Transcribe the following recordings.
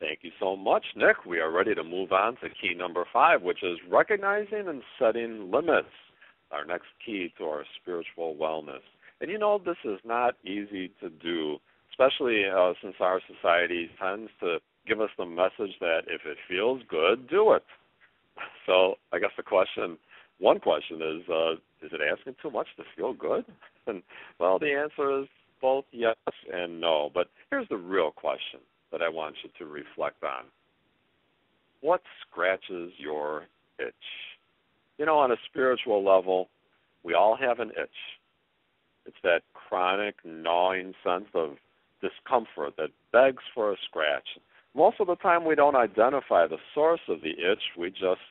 Thank you so much, Nick. We are ready to move on to key number 5, which is recognizing and setting limits, our next key to our spiritual wellness. And this is not easy to do, especially since our society tends to give us the message that if it feels good, do it. So I guess one question is it asking too much to feel good? And, well, the answer is both yes and no. But here's the real question that I want you to reflect on. What scratches your itch? On a spiritual level, we all have an itch. It's that chronic gnawing sense of discomfort that begs for a scratch. Most of the time we don't identify the source of the itch. We just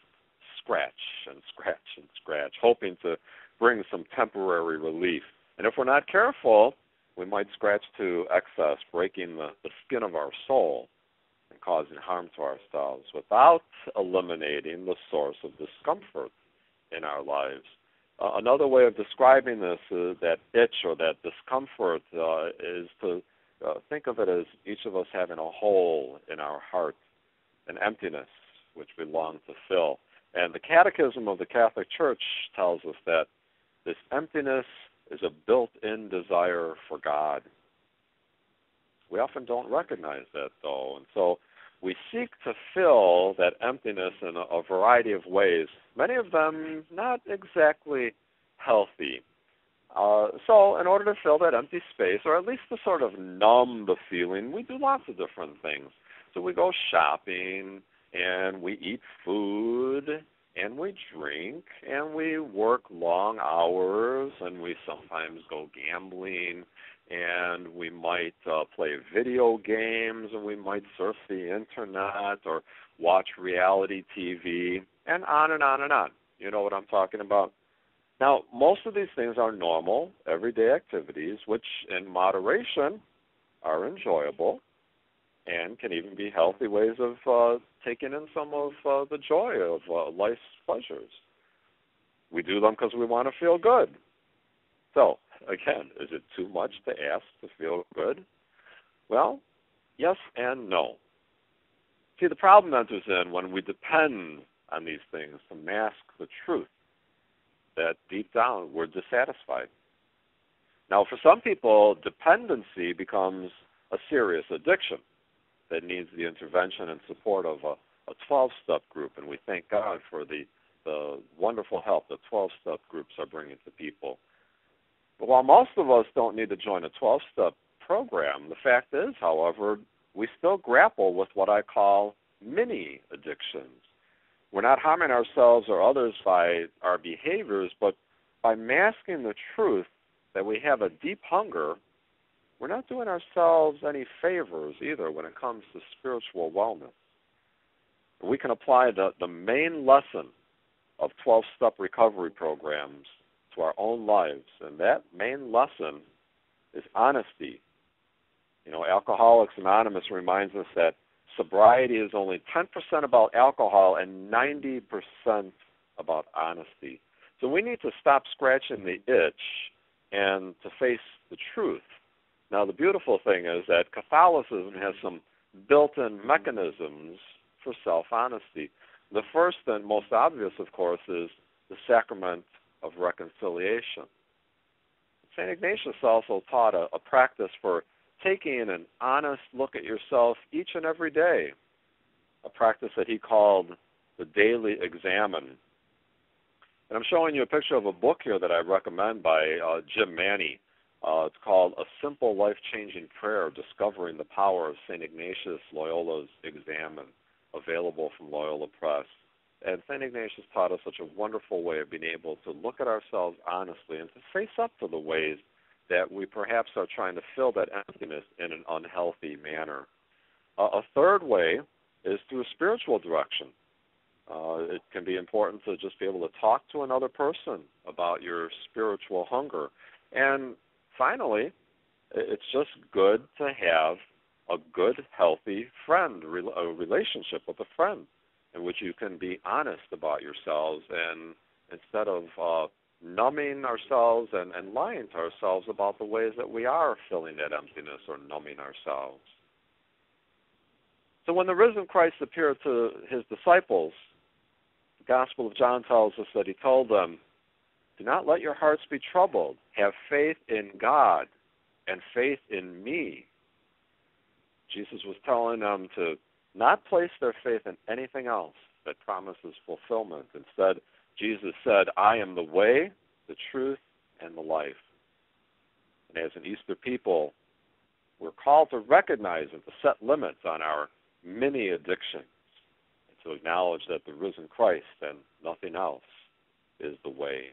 scratch and scratch and scratch, hoping to bring some temporary relief. And if we're not careful, we might scratch to excess, breaking the skin of our soul and causing harm to ourselves without eliminating the source of discomfort in our lives. Another way of describing this, that itch or that discomfort, is to think of it as each of us having a hole in our heart, an emptiness which we long to fill. And the Catechism of the Catholic Church tells us that this emptiness is a built-in desire for God. We often don't recognize that, though, and so we seek to fill that emptiness in a variety of ways, many of them not exactly healthy. So in order to fill that empty space, or at least to sort of numb the feeling, we do lots of different things. So we go shopping, and we eat food, and we drink, and we work long hours, and we sometimes go gambling, and we might play video games, and we might surf the internet or watch reality TV, and on and on and on. You know what I'm talking about? Now, most of these things are normal, everyday activities, which in moderation are enjoyable and can even be healthy ways of taking in some of the joy of life's pleasures. We do them because we want to feel good. So, again, is it too much to ask to feel good? Well, yes and no. See, the problem enters in when we depend on these things to mask the truth that deep down we're dissatisfied. Now, for some people, dependency becomes a serious addiction that needs the intervention and support of a 12-step group, and we thank God for the wonderful help that 12-step groups are bringing to people. But while most of us don't need to join a 12-step program, the fact is, however, we still grapple with what I call mini addictions. We're not harming ourselves or others by our behaviors, but by masking the truth that we have a deep hunger, we're not doing ourselves any favors either when it comes to spiritual wellness. We can apply the main lesson of 12-step recovery programs to our own lives, and that main lesson is honesty. Alcoholics Anonymous reminds us that sobriety is only 10% about alcohol and 90% about honesty. So we need to stop scratching the itch and to face the truth. Now, the beautiful thing is that Catholicism has some built-in mechanisms for self-honesty. The first and most obvious, of course, is the sacrament of reconciliation. St. Ignatius also taught a practice for taking an honest look at yourself each and every day, a practice that he called the daily examine. And I'm showing you a picture of a book here that I recommend by Jim Manny. It's called A Simple Life-Changing Prayer, Discovering the Power of St. Ignatius Loyola's Examen, available from Loyola Press. And St. Ignatius taught us such a wonderful way of being able to look at ourselves honestly and to face up to the ways that we perhaps are trying to fill that emptiness in an unhealthy manner. A third way is through spiritual direction. It can be important to just be able to talk to another person about your spiritual hunger. And finally, it's just good to have a good, healthy friend, a relationship with a friend in which you can be honest about yourselves, and instead of numbing ourselves and lying to ourselves about the ways that we are filling that emptiness or numbing ourselves. So when the risen Christ appeared to his disciples, the Gospel of John tells us that he told them, do not let your hearts be troubled. Have faith in God and faith in me. Jesus was telling them to not place their faith in anything else that promises fulfillment. Instead, Jesus said, I am the way, the truth, and the life. And as an Easter people, we're called to recognize and to set limits on our many addictions, and to acknowledge that the risen Christ and nothing else is the way.